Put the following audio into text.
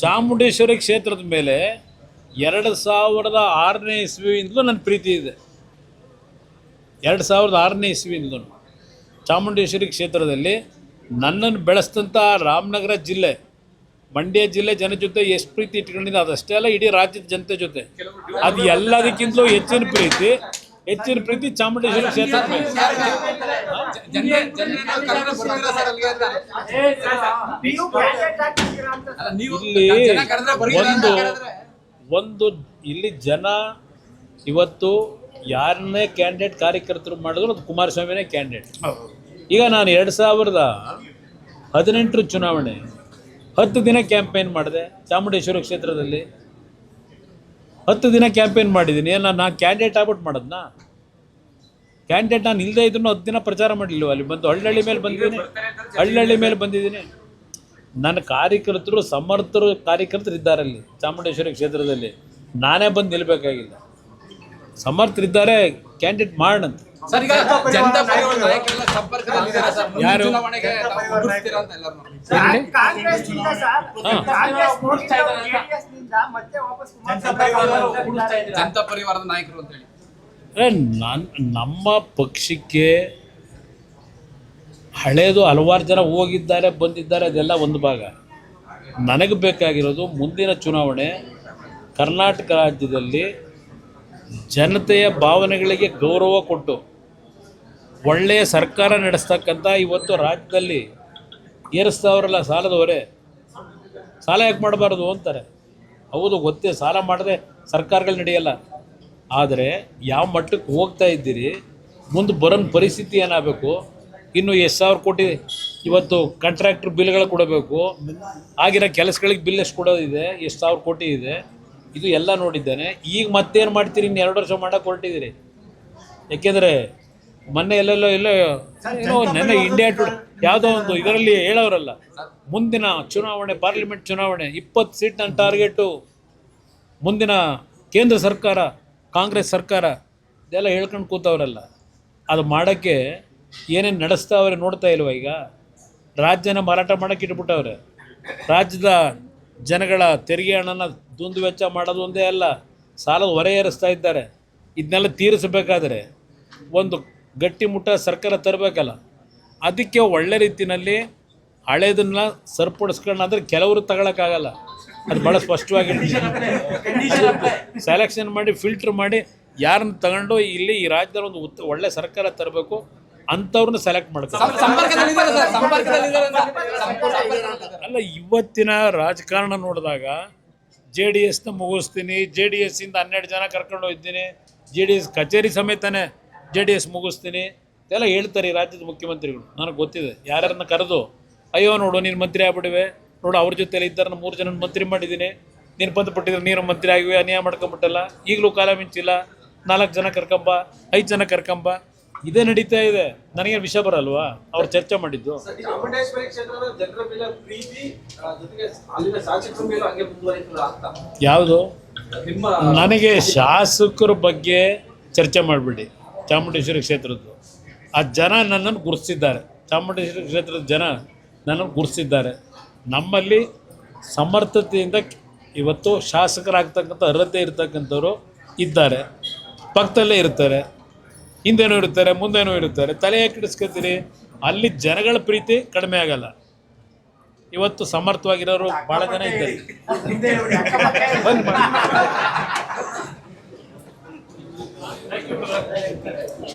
ಚಾಮುಂಡೇಶ್ವರಿ ಕ್ಷೇತ್ರದ ಮೇಲೆ 2006ನೇ ಇಸ್ವಿಯಿಂದಲೂ ನನ್ನ ಪ್ರೀತಿ ಇದೆ. 2006ನೇ ಇಸ್ವಿಯಿಂದಲೂ ಚಾಮುಂಡೇಶ್ವರಿ ಕ್ಷೇತ್ರದಲ್ಲಿ ನನ್ನನ್ನು ಬೆಳೆಸಿದಂಥ ರಾಮನಗರ ಜಿಲ್ಲೆ, ಮಂಡ್ಯ ಜಿಲ್ಲೆ ಜನ ಜೊತೆ ಎಷ್ಟು ಪ್ರೀತಿ ಇಟ್ಕೊಂಡಿದ್ದೆ ಅದಷ್ಟೇ ಅಲ್ಲ, ಇಡೀ ರಾಜ್ಯದ ಜನತೆ ಜೊತೆ ಅದು ಎಲ್ಲದಕ್ಕಿಂತಲೂ ಹೆಚ್ಚಿನ ಪ್ರೀತಿ ಚಾಮುಂಡೇಶ್ವರಿ ಕ್ಷೇತ್ರದ ಮೇಲೆ. ಇಲ್ಲಿ ಜನ ಇವತ್ತು ಯಾರನ್ನೇ ಕ್ಯಾಂಡಿಡೇಟ್ ಕಾರ್ಯಕರ್ತರು ಮಾಡಿದ್ರು ಅದು ಕುಮಾರಸ್ವಾಮಿನೇ ಕ್ಯಾಂಡಿಡೇಟ್. ಈಗ ನಾನು 2018 ಚುನಾವಣೆ 10 ದಿನ ಕ್ಯಾಂಪೇನ್ ಮಾಡಿದೆ ಚಾಮುಂಡೇಶ್ವರಿ ಕ್ಷೇತ್ರದಲ್ಲಿ. 10 ದಿನ ಕ್ಯಾಂಪೇನ್ ಮಾಡಿದ್ದೀನಿ. ನಾನು ಕ್ಯಾಂಡಿಡೇಟ್ ಆಗ್ಬಿಟ್ಟು ಮಾಡೋದನ್ನ ಕ್ಯಾಂಡಿಡೇಟ್ ನಾನು ಇಲ್ಲದೆ ಇದ್ರೂ 10 ದಿನ ಪ್ರಚಾರ ಮಾಡಲಿಲ್ಲ. ಅಲ್ಲಿ ಬಂದು ಹಳ್ಳಿ ಮೇಲೆ ಬಂದಿದ್ದೀನಿ. ನನ್ನ ಕಾರ್ಯಕರ್ತರು ಸಮರ್ಥರು ಕಾರ್ಯಕರ್ತರು ಇದ್ದಾರೆ ಅಲ್ಲಿ ಚಾಮುಂಡೇಶ್ವರಿ ಕ್ಷೇತ್ರದಲ್ಲಿ. ನಾನೇ ಬಂದು ನಿಲ್ಲಬೇಕಾಗಿಲ್ಲ, ಸಮರ್ಥರಿದ್ದಾರೆ, ಕ್ಯಾಂಡಿಡೇಟ್ ಮಾಡೋಣಂತ. ಯಾರು ನಮ್ಮ ಪಕ್ಷಕ್ಕೆ ಹಳೇದು ಹಲವಾರು ಜನ ಹೋಗಿದ್ದಾರೆ ಬಂದಿದ್ದಾರೆ, ಅದೆಲ್ಲ ಒಂದು ಭಾಗ. ನನಗೆ ಬೇಕಾಗಿರೋದು ಮುಂದಿನ ಚುನಾವಣೆ ಕರ್ನಾಟಕ ರಾಜ್ಯದಲ್ಲಿ ಜನತೆಯ ಭಾವನೆಗಳಿಗೆ ಗೌರವ ಕೊಟ್ಟು ಒಳ್ಳೆಯ ಸರ್ಕಾರ ನಡೆಸ್ತಕ್ಕಂಥ, ಇವತ್ತು ರಾಜ್ಯದಲ್ಲಿ ಏರಿಸ್ತಾವ್ರಲ್ಲ ಸಾಲದ ಹೊರೆ, ಸಾಲ ಯಾಕೆ ಮಾಡಬಾರ್ದು ಅಂತಾರೆ. ಹೌದು, ಗೊತ್ತೇ, ಸಾಲ ಮಾಡದೆ ಸರ್ಕಾರಗಳು ನಡೆಯಲ್ಲ. ಆದರೆ ಯಾವ ಮಟ್ಟಕ್ಕೆ ಹೋಗ್ತಾ ಇದ್ದೀರಿ, ಮುಂದೆ ಬರೋ ಪರಿಸ್ಥಿತಿ ಏನಾಗಬೇಕು, ಇನ್ನು ಎಷ್ಟು ಸಾವಿರ ಕೋಟಿ ಇವತ್ತು ಕಾಂಟ್ರಾಕ್ಟ್ರ್ ಬಿಲ್ಗಳು ಕೊಡಬೇಕು, ಆಗಿರೋ ಕೆಲಸಗಳಿಗೆ ಬಿಲ್ ಎಷ್ಟು ಕೊಡೋದಿದೆ, ಎಷ್ಟು ಸಾವಿರ ಕೋಟಿ ಇದೆ, ಇದು ಎಲ್ಲ ನೋಡಿದ್ದೇನೆ. ಈಗ ಮತ್ತೇನು ಮಾಡ್ತೀರಿ, ಇನ್ನು 2 ವರ್ಷ ಮಾಡೋಕ್ಕೆ ಹೊರಟಿದ್ದೀರಿ. ಯಾಕೆಂದರೆ ಮೊನ್ನೆ ಎಲ್ಲೋ ನೆನ್ನೆ ಇಂಡಿಯಾ ಟುಡೇ ಯಾವುದೋ ಒಂದು ಇದರಲ್ಲಿ ಹೇಳೋರಲ್ಲ, ಮುಂದಿನ ಚುನಾವಣೆ ಪಾರ್ಲಿಮೆಂಟ್ ಚುನಾವಣೆ 20 ಸೀಟ್ ನನ್ನ ಟಾರ್ಗೆಟು, ಮುಂದಿನ ಕೇಂದ್ರ ಸರ್ಕಾರ ಕಾಂಗ್ರೆಸ್ ಸರ್ಕಾರ ಇದೆಲ್ಲ ಹೇಳ್ಕೊಂಡು ಕೂತವ್ರಲ್ಲ. ಅದು ಮಾಡೋಕ್ಕೆ ಏನೇನು ನಡೆಸ್ತಾವ್ರೆ ನೋಡ್ತಾ ಇಲ್ವ? ಈಗ ರಾಜ್ಯನ ಮಾರಾಟ ಮಾಡೋಕ್ಕೆ ಇಟ್ಬಿಟ್ಟವ್ರೆ. ರಾಜ್ಯದ ಜನಗಳ ತೆರಿಗೆ ಹಣನ ದುಂದು ವೆಚ್ಚ ಮಾಡೋದು ಒಂದೇ ಅಲ್ಲ, ಸಾಲದ ಹೊರೆ ಏರಿಸ್ತಾ ಇದ್ದಾರೆ. ಇದನ್ನೆಲ್ಲ ತೀರಿಸಬೇಕಾದ್ರೆ ಒಂದು ಗಟ್ಟಿಮುಟ್ಟ ಸರ್ಕಾರ ತರಬೇಕಲ್ಲ. ಅದಕ್ಕೆ ಒಳ್ಳೆ ರೀತಿಯಲ್ಲಿ ಹಳೇದನ್ನ ಸರಿಪಡಿಸ್ಕೊಂಡಾದ್ರೆ ಕೆಲವರು ತಗೊಳಕ್ಕಾಗಲ್ಲ. ಅದು ಭಾಳ ಸ್ಪಷ್ಟವಾಗಿ ಸೆಲೆಕ್ಷನ್ ಮಾಡಿ ಫಿಲ್ಟ್ರ್ ಮಾಡಿ ಯಾರನ್ನ ತಗೊಂಡು ಇಲ್ಲಿ ಈ ರಾಜ್ಯದಲ್ಲಿ ಒಂದು ಒಳ್ಳೆ ಸರ್ಕಾರ ತರಬೇಕು ಅಂಥವ್ರನ್ನ ಸೆಲೆಕ್ಟ್ ಮಾಡ್ತಾರೆ. ಅಲ್ಲ, ಇವತ್ತಿನ ರಾಜಕಾರಣ ನೋಡಿದಾಗ JDSನ ಮುಗಿಸ್ತೀನಿ, JDSಯಿಂದ 12 ಜನ ಕರ್ಕೊಂಡು ಹೋಗ್ತೀನಿ, JDS ಕಚೇರಿ ಸಮೇತನೇ JDS ಮುಗಿಸ್ತೀನಿ ಇದೆಲ್ಲ ಹೇಳ್ತಾರೆ ಈ ರಾಜ್ಯದ ಮುಖ್ಯಮಂತ್ರಿಗಳು. ನನಗೆ ಗೊತ್ತಿದೆ, ಯಾರ್ಯಾರನ್ನ ಕರೆದು ಅಯ್ಯೋ ನೋಡು ನೀನು ಮಂತ್ರಿ ಆಗ್ಬಿಟ್ಟಿವೆ, ನೋಡು ಅವ್ರ ಜೊತೆಲಿ ಇದ್ದಾರೆ, 3 ಜನ ಮಂತ್ರಿ ಮಾಡಿದ್ದೀನಿ, ನೀನು ಬಂದುಬಿಟ್ಟಿದ್ರೆ ನೀನು ಮಂತ್ರಿ ಆಗಿವೆ, ಅನ್ಯಾಯ ಮಾಡ್ಕೊಂಬಿಟ್ಟಲ್ಲ, ಈಗಲೂ ಕಾಲ ಮಿಂಚಿಲ್ಲ, 4 ಜನ ಕರ್ಕೊಂಬ, 5 ಜನ ಕರ್ಕೊಂಬ, ಇದೇ ನಡೀತಾ ಇದೆ. ನನಗೇನು ವಿಷಯ ಬರಲ್ವಾ ಅವ್ರು ಚರ್ಚೆ ಮಾಡಿದ್ದು? ಯಾವುದು? ನನಗೆ ಶಾಸಕರ ಬಗ್ಗೆ ಚರ್ಚೆ ಮಾಡಿಬಿಡಿ. ಚಾಮುಂಡೇಶ್ವರಿ ಕ್ಷೇತ್ರದ್ದು ಆ ಜನ ನನ್ನನ್ನು ಗುರುತಿಸಿದ್ದಾರೆ. ಚಾಮುಂಡೇಶ್ವರಿ ಕ್ಷೇತ್ರದ ಜನ ನನ್ನನ್ನು ಗುರುತಿಸಿದ್ದಾರೆ. ನಮ್ಮಲ್ಲಿ ಸಮರ್ಥತೆಯಿಂದ ಇವತ್ತು ಶಾಸಕರಾಗ್ತಕ್ಕಂಥ ಅರ್ಹತೆ ಇರ್ತಕ್ಕಂಥವ್ರು ಇದ್ದಾರೆ, ಪಕ್ಕದಲ್ಲೇ ಇರ್ತಾರೆ, ಹಿಂದೇನೂ ಇರ್ತಾರೆ, ಮುಂದೇನೂ ಇರ್ತಾರೆ. ತಲೆ ಯಾಕೆ ಇಡಿಸ್ಕೊತೀರಿ? ಅಲ್ಲಿ ಜನಗಳ ಪ್ರೀತಿ ಕಡಿಮೆ ಆಗಲ್ಲ. ಇವತ್ತು ಸಮರ್ಥವಾಗಿರೋರು ಭಾಳ ಜನ ಇದ್ದಾರೆ.